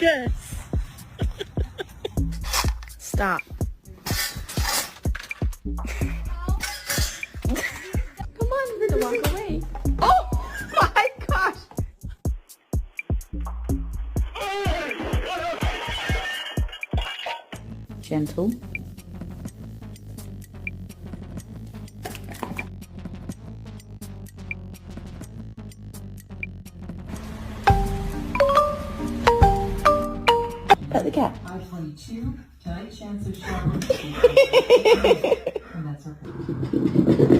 Yes. Stop. Come on, we're gonna walk away. Oh my gosh. Gentle. Pet the cat. I-22, tonight chance of shower. And that's okay.